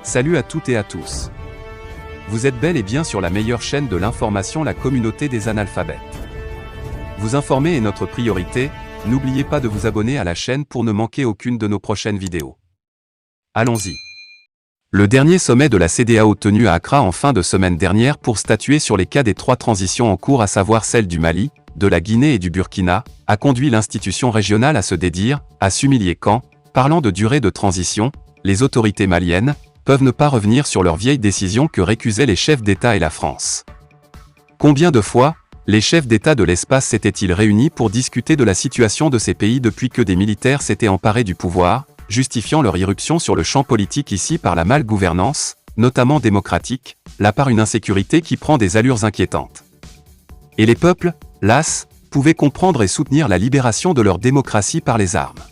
Salut à toutes et à tous. Vous êtes bel et bien sur la meilleure chaîne de l'information, la communauté des analphabètes. Vous informer est notre priorité, n'oubliez pas de vous abonner à la chaîne pour ne manquer aucune de nos prochaines vidéos. Allons-y. Le dernier sommet de la CEDEAO tenu à Accra en fin de semaine dernière pour statuer sur les cas des 3 transitions en cours, à savoir celle du Mali, de la Guinée et du Burkina, a conduit l'institution régionale à se dédire, à s'humilier quand, parlant de durée de transition, les autorités maliennes peuvent ne pas revenir sur leurs vieilles décisions que récusaient les chefs d'État et la France. Combien de fois les chefs d'État de l'espace s'étaient-ils réunis pour discuter de la situation de ces pays depuis que des militaires s'étaient emparés du pouvoir, justifiant leur irruption sur le champ politique ici par la malgouvernance, notamment démocratique, là par une insécurité qui prend des allures inquiétantes. Et les peuples, las, pouvaient comprendre et soutenir la libération de leur démocratie par les armes.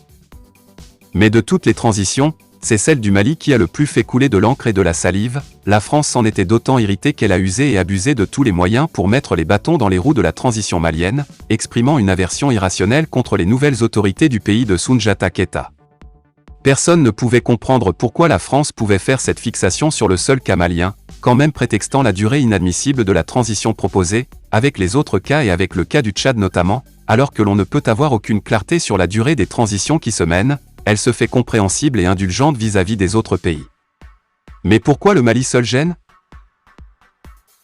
Mais de toutes les transitions, c'est celle du Mali qui a le plus fait couler de l'encre et de la salive. La France s'en était d'autant irritée qu'elle a usé et abusé de tous les moyens pour mettre les bâtons dans les roues de la transition malienne, exprimant une aversion irrationnelle contre les nouvelles autorités du pays de Soundiata Keita. Personne ne pouvait comprendre pourquoi la France pouvait faire cette fixation sur le seul cas malien, quand même prétextant la durée inadmissible de la transition proposée, avec les autres cas et avec le cas du Tchad notamment, alors que l'on ne peut avoir aucune clarté sur la durée des transitions qui se mènent. Elle se fait compréhensible et indulgente vis-à-vis des autres pays. Mais pourquoi le Mali seul gêne ?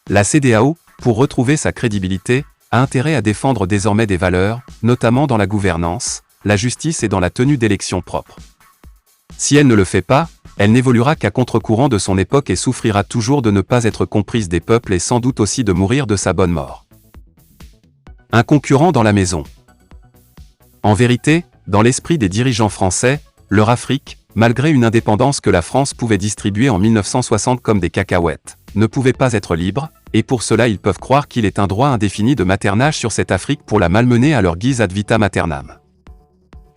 La CEDEAO, pour retrouver sa crédibilité, a intérêt à défendre désormais des valeurs, notamment dans la gouvernance, la justice et dans la tenue d'élections propres. Si elle ne le fait pas, elle n'évoluera qu'à contre-courant de son époque et souffrira toujours de ne pas être comprise des peuples et sans doute aussi de mourir de sa bonne mort. Un concurrent dans la maison. En vérité, dans l'esprit des dirigeants français, leur Afrique, malgré une indépendance que la France pouvait distribuer en 1960 comme des cacahuètes, ne pouvait pas être libre, et pour cela ils peuvent croire qu'il est un droit indéfini de maternage sur cette Afrique pour la malmener à leur guise ad vitam aeternam.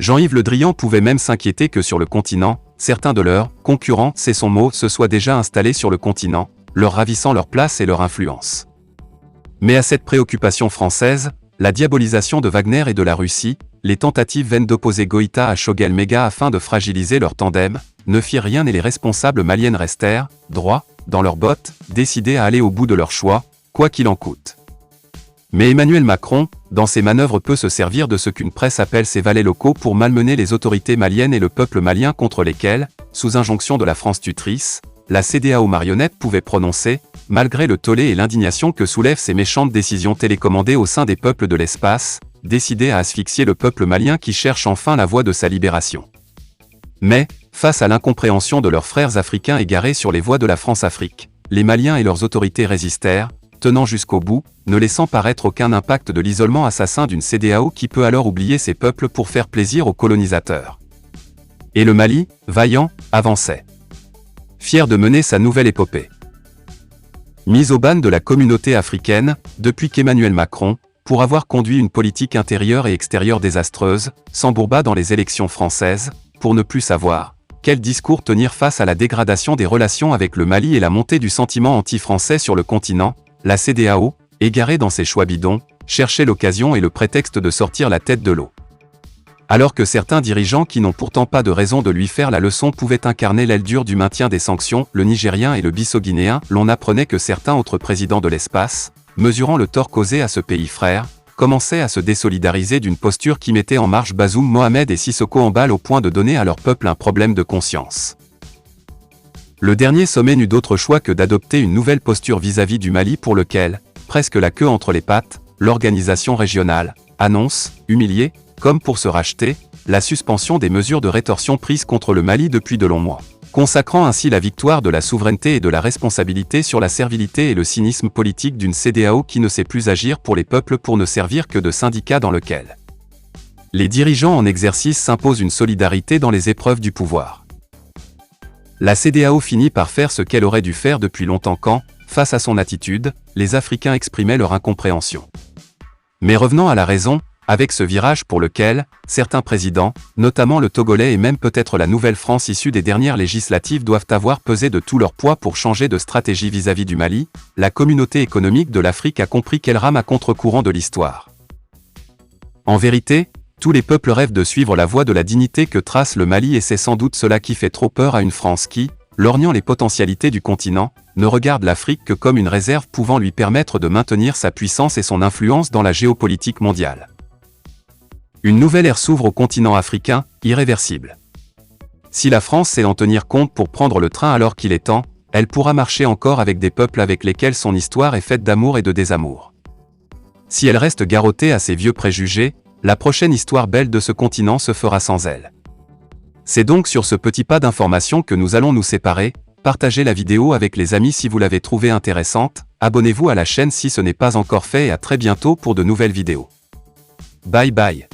Jean-Yves Le Drian pouvait même s'inquiéter que sur le continent, certains de leurs concurrents, c'est son mot, se soient déjà installés sur le continent, leur ravissant leur place et leur influence. Mais à cette préoccupation française, la diabolisation de Wagner et de la Russie, les tentatives vaines d'opposer Goïta à Choguel Mega afin de fragiliser leur tandem, ne firent rien et les responsables maliennes restèrent, droits, dans leurs bottes, décidés à aller au bout de leur choix, quoi qu'il en coûte. Mais Emmanuel Macron, dans ses manœuvres, peut se servir de ce qu'une presse appelle ses valets locaux pour malmener les autorités maliennes et le peuple malien contre lesquels, sous injonction de la France tutrice, la CEDEAO marionnette pouvait prononcer, malgré le tollé et l'indignation que soulèvent ces méchantes décisions télécommandées au sein des peuples de l'espace, décidées à asphyxier le peuple malien qui cherche enfin la voie de sa libération. Mais, face à l'incompréhension de leurs frères africains égarés sur les voies de la France-Afrique, les Maliens et leurs autorités résistèrent, tenant jusqu'au bout, ne laissant paraître aucun impact de l'isolement assassin d'une CEDEAO qui peut alors oublier ses peuples pour faire plaisir aux colonisateurs. Et le Mali, vaillant, avançait. Fier de mener sa nouvelle épopée. Mise au ban de la communauté africaine, depuis qu'Emmanuel Macron, pour avoir conduit une politique intérieure et extérieure désastreuse, s'embourba dans les élections françaises, pour ne plus savoir quel discours tenir face à la dégradation des relations avec le Mali et la montée du sentiment anti-français sur le continent, la CEDEAO, égarée dans ses choix bidons, cherchait l'occasion et le prétexte de sortir la tête de l'eau. Alors que certains dirigeants qui n'ont pourtant pas de raison de lui faire la leçon pouvaient incarner l'aile dure du maintien des sanctions, le Nigérien et le Bissau-Guinéen, l'on apprenait que certains autres présidents de l'espace, mesurant le tort causé à ce pays frère, commençaient à se désolidariser d'une posture qui mettait en marche Bazoum, Mohamed et Sissoko Embalo au point de donner à leur peuple un problème de conscience. Le dernier sommet n'eut d'autre choix que d'adopter une nouvelle posture vis-à-vis du Mali pour lequel, presque la queue entre les pattes, l'organisation régionale annonce, humiliée, comme pour se racheter, la suspension des mesures de rétorsion prises contre le Mali depuis de longs mois, consacrant ainsi la victoire de la souveraineté et de la responsabilité sur la servilité et le cynisme politique d'une CEDEAO qui ne sait plus agir pour les peuples pour ne servir que de syndicat dans lequel les dirigeants en exercice s'imposent une solidarité dans les épreuves du pouvoir. La CEDEAO finit par faire ce qu'elle aurait dû faire depuis longtemps quand, face à son attitude, les Africains exprimaient leur incompréhension. Mais revenons à la raison, avec ce virage pour lequel, certains présidents, notamment le Togolais et même peut-être la Nouvelle-France issue des dernières législatives doivent avoir pesé de tout leur poids pour changer de stratégie vis-à-vis du Mali, la communauté économique de l'Afrique a compris qu'elle rame à contre-courant de l'histoire. En vérité, tous les peuples rêvent de suivre la voie de la dignité que trace le Mali et c'est sans doute cela qui fait trop peur à une France qui, lorgnant les potentialités du continent, ne regarde l'Afrique que comme une réserve pouvant lui permettre de maintenir sa puissance et son influence dans la géopolitique mondiale. Une nouvelle ère s'ouvre au continent africain, irréversible. Si la France sait en tenir compte pour prendre le train alors qu'il est temps, elle pourra marcher encore avec des peuples avec lesquels son histoire est faite d'amour et de désamour. Si elle reste garrottée à ses vieux préjugés, la prochaine histoire belle de ce continent se fera sans elle. C'est donc sur ce petit pas d'information que nous allons nous séparer. Partagez la vidéo avec les amis si vous l'avez trouvée intéressante, abonnez-vous à la chaîne si ce n'est pas encore fait et à très bientôt pour de nouvelles vidéos. Bye bye.